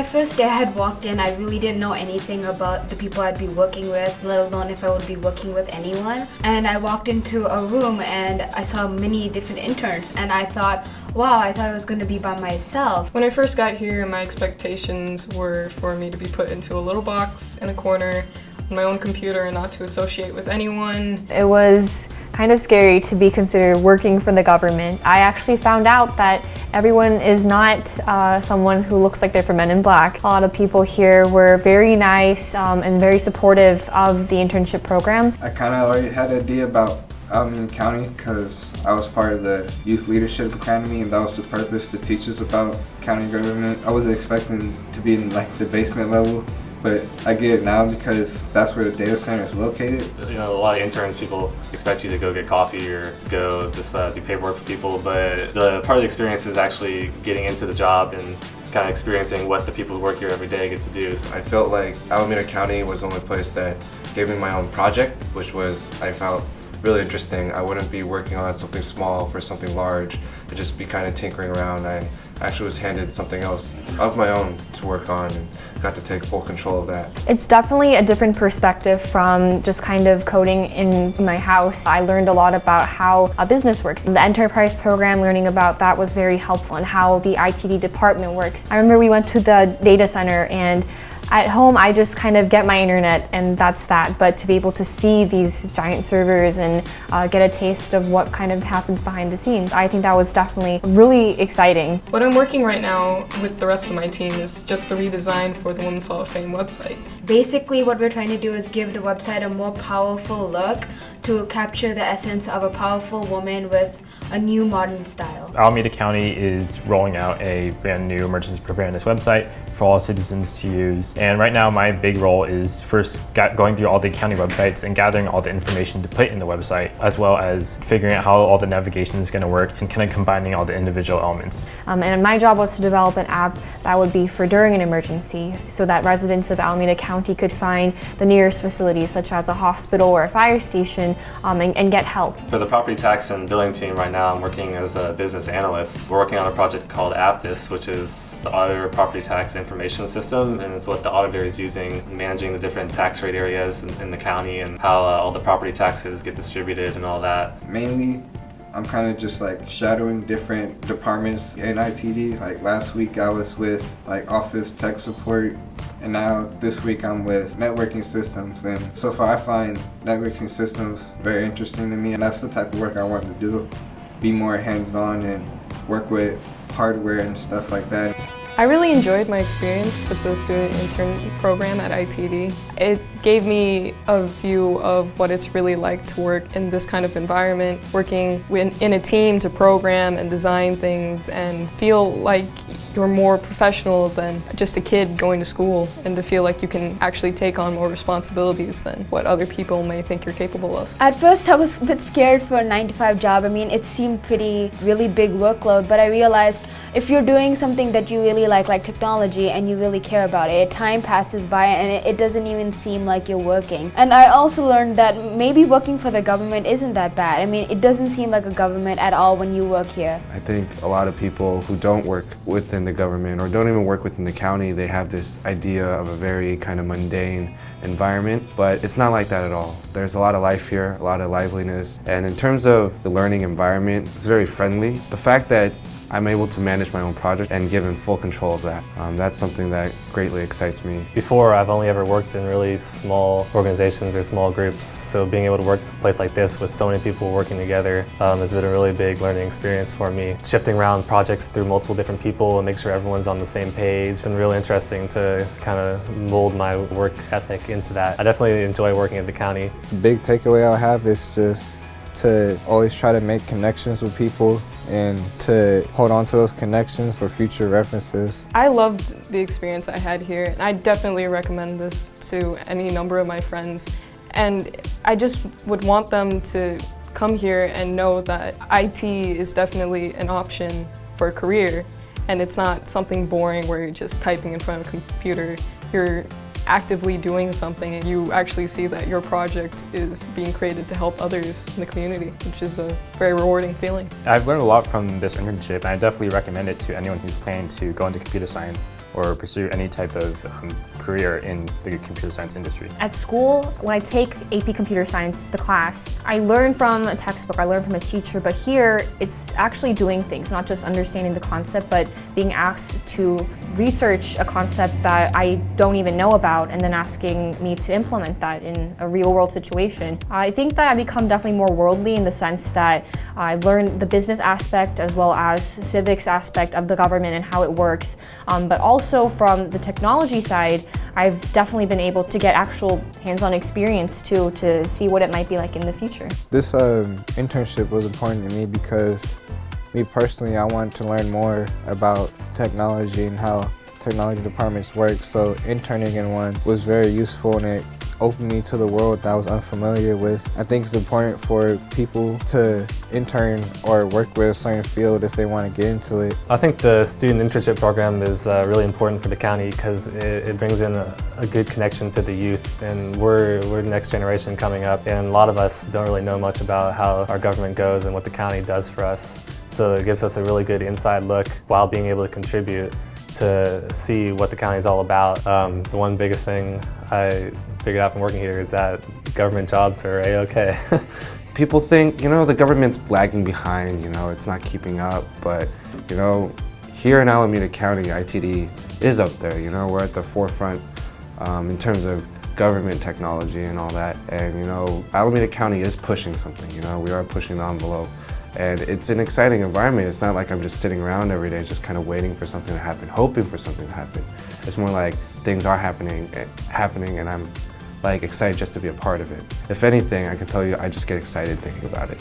first day I had walked in, I really didn't know anything about the people I'd be working with, let alone if I would be working with anyone. And I walked into a room and I saw many different interns, and I thought, wow, I thought I was going to be by myself. When I first got here, my expectations were for me to be put into a little box in a corner on my own computer and not to associate with anyone. It was kind of scary to be considered working for the government. I actually found out that everyone is not someone who looks like they're from Men in Black. A lot of people here were very nice and very supportive of the internship program. I kind of already had an idea about Alameda County because I was part of the Youth Leadership Academy, and that was the purpose, to teach us about county government. I wasn't expecting to be in like the basement level, but I get it now because that's where the data center is located. You know, a lot of interns, people expect you to go get coffee or go just do paperwork for people, but the part of the experience is actually getting into the job and kind of experiencing what the people who work here every day get to do. I felt like Alameda County was the only place that gave me my own project, which was, I felt, really interesting. I wouldn't be working on something small for something large. I'd just be kind of tinkering around. I actually was handed something else of my own to work on and got to take full control of that. It's definitely a different perspective from just kind of coding in my house. I learned a lot about how a business works. The enterprise program, learning about that was very helpful, and how the ITD department works. I remember we went to the data center, and at home, I just kind of get my internet and that's that, but to be able to see these giant servers and get a taste of what kind of happens behind the scenes, I think that was definitely really exciting. What I'm working right now with the rest of my team is just the redesign for the Women's Hall of Fame website. Basically, what we're trying to do is give the website a more powerful look to capture the essence of a powerful woman with a new modern style. Alameda County is rolling out a brand new emergency preparedness website for all citizens to use. And right now my big role is first going through all the county websites and gathering all the information to put in the website, as well as figuring out how all the navigation is going to work and kind of combining all the individual elements. And my job was to develop an app that would be for during an emergency, so that residents of Alameda County could find the nearest facilities, such as a hospital or a fire station, and get help. For the property tax and billing team right now, I'm working as a business analyst. We're working on a project called Aptis, which is the auditor property tax information system, and it's what the auditor is using, managing the different tax rate areas in the county and how all the property taxes get distributed and all that. Mainly, I'm kind of just like shadowing different departments in ITD. Like last week I was with like office tech support, and now this week I'm with networking systems. And so far I find networking systems very interesting to me, and that's the type of work I want to do. Be more hands-on and work with hardware and stuff like that. I really enjoyed my experience with the student intern program at ITD. It gave me a view of what it's really like to work in this kind of environment, working in a team to program and design things and feel like you're more professional than just a kid going to school, and to feel like you can actually take on more responsibilities than what other people may think you're capable of. At first I was a bit scared for a 9-to-5 job. I mean, it seemed really big workload, but I realized if you're doing something that you really like technology, and you really care about it, time passes by and it doesn't even seem like you're working. And I also learned that maybe working for the government isn't that bad. I mean, it doesn't seem like a government at all when you work here. I think a lot of people who don't work within the government or don't even work within the county, they have this idea of a very kind of mundane environment, but it's not like that at all. There's a lot of life here, a lot of liveliness, and in terms of the learning environment, it's very friendly. The fact that I'm able to manage my own project and given full control of that. That's something that greatly excites me. Before, I've only ever worked in really small organizations or small groups, so being able to work in a place like this with so many people working together has been a really big learning experience for me. Shifting around projects through multiple different people and make sure everyone's on the same page, and really interesting to kind of mold my work ethic into that. I definitely enjoy working at the county. The big takeaway I have is just to always try to make connections with people and to hold on to those connections for future references. I loved the experience I had here, and I definitely recommend this to any number of my friends. And I just would want them to come here and know that IT is definitely an option for a career, and it's not something boring where you're just typing in front of a computer. You're actively doing something and you actually see that your project is being created to help others in the community, which is a very rewarding feeling. I've learned a lot from this internship, and I definitely recommend it to anyone who's planning to go into computer science or pursue any type of career in the computer science industry. At school, when I take AP Computer Science, the class, I learn from a textbook, I learn from a teacher, but here it's actually doing things, not just understanding the concept, but being asked to research a concept that I don't even know about and then asking me to implement that in a real world situation. I think that I've become definitely more worldly in the sense that I've learned the business aspect as well as civics aspect of the government and how it works, but also from the technology side, I've definitely been able to get actual hands-on experience too to see what it might be like in the future. This internship was important to me because me personally, I wanted to learn more about technology and how technology departments work, so interning in one was very useful and it opened me to the world that I was unfamiliar with. I think it's important for people to intern or work with a certain field if they want to get into it. I think the student internship program is really important for the county because it brings in a good connection to the youth, and we're the next generation coming up, and a lot of us don't really know much about how our government goes and what the county does for us. So it gives us a really good inside look while being able to contribute to see what the county is all about. The one biggest thing I figured out from working here is that government jobs are A-okay. People think, you know, the government's lagging behind, you know, it's not keeping up, but, you know, here in Alameda County, ITD is up there, you know, we're at the forefront in terms of government technology and all that, and, you know, Alameda County is pushing something, you know, we are pushing the envelope. And it's an exciting environment. It's not like I'm just sitting around every day just kind of waiting for something to happen, hoping for something to happen. It's more like things are happening and I'm like excited just to be a part of it. If anything, I can tell you I just get excited thinking about it.